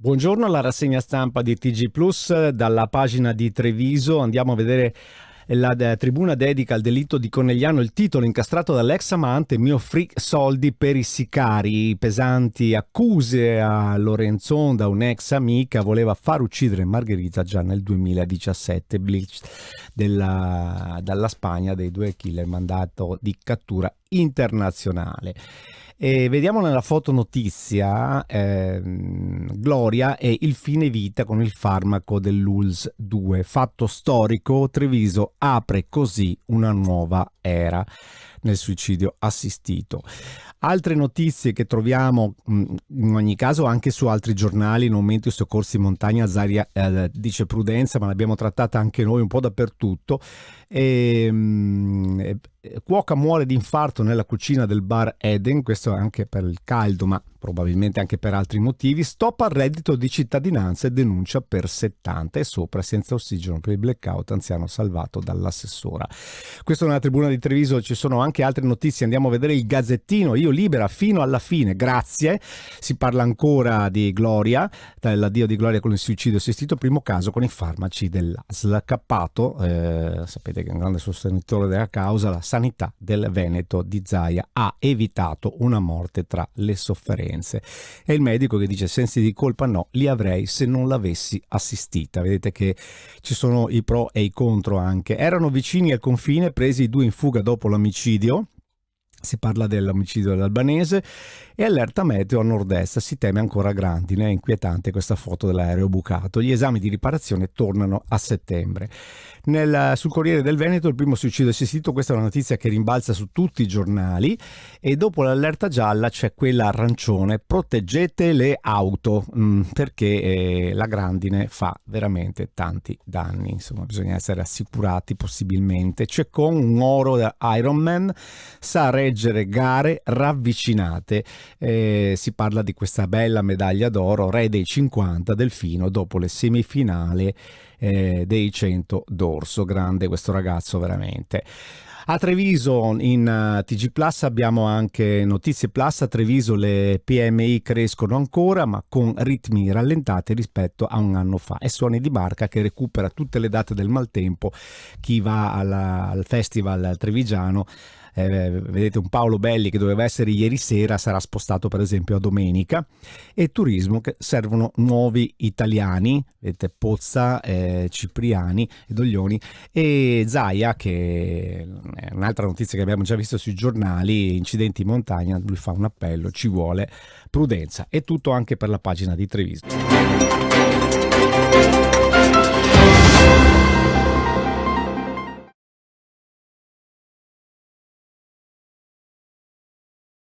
Buongiorno, alla rassegna stampa di TG Plus dalla pagina di Treviso. Andiamo a vedere la tribuna dedica al delitto di Conegliano. Il titolo incastrato dall'ex amante: mi offrì soldi per i sicari. Pesanti accuse a Lorenzon da un'ex amica, voleva far uccidere Margherita già nel 2017. Blitz dalla Spagna, dei due killer, mandato di cattura internazionale. E vediamo nella fotonotizia Gloria e il fine vita con il farmaco dell'ULSS 2. Fatto storico, Treviso apre così una nuova era nel suicidio assistito. Altre notizie che troviamo in ogni caso anche su altri giornali: in aumento i soccorsi in montagna, Zaia dice prudenza, ma l'abbiamo trattata anche noi un po' dappertutto. Cuoca muore di infarto nella cucina del bar Eden, questo anche per il caldo ma probabilmente anche per altri motivi. Stop al reddito di cittadinanza e denuncia per 70 e sopra, senza ossigeno per il blackout, anziano salvato dall'assessora. Questo nella tribuna di Treviso. Ci sono anche altre notizie, andiamo a vedere il Gazzettino. Io libera fino alla fine, grazie. Si parla ancora di Gloria, dell'addio di Gloria con il suicidio assistito, primo caso con i farmaci dell'ASL. Cappato, sapete che è un grande sostenitore della causa, la sanità del Veneto di Zaia ha evitato una morte tra le sofferenze. E il medico che dice: sensi di colpa no, li avrei se non l'avessi assistita. Vedete che ci sono i pro e i contro anche. Erano vicini al confine, presi i due in fuga dopo l'omicidio. Si parla dell'omicidio dell'albanese. E allerta meteo a nord-est, si teme ancora grandine. È inquietante questa foto dell'aereo bucato. Gli esami di riparazione tornano a settembre. Sul Corriere del Veneto il primo suicidio assistito, questa è una notizia che rimbalza su tutti i giornali. E dopo l'allerta gialla c'è quella arancione: proteggete le auto, perché la grandine fa veramente tanti danni. Insomma, bisogna essere assicurati possibilmente. C'è con un oro da Ironman, sa reggere gare ravvicinate. Si parla di questa bella medaglia d'oro, re dei 50 Delfino, dopo le semifinali dei 100 d'orso. Grande questo ragazzo veramente. A Treviso in TG Plus abbiamo anche Notizie Plus. A Treviso le PMI crescono ancora, ma con ritmi rallentati rispetto a un anno fa. E Suoni di Barca che recupera tutte le date del maltempo. Chi va al festival trevigiano, vedete un Paolo Belli che doveva essere ieri sera, sarà spostato per esempio a domenica. E turismo, che servono nuovi italiani, vedete Pozza, Cipriani e Doglioni. E Zaia, che è un'altra notizia che abbiamo già visto sui giornali: incidenti in montagna, lui fa un appello, ci vuole prudenza. E tutto anche per la pagina di Treviso.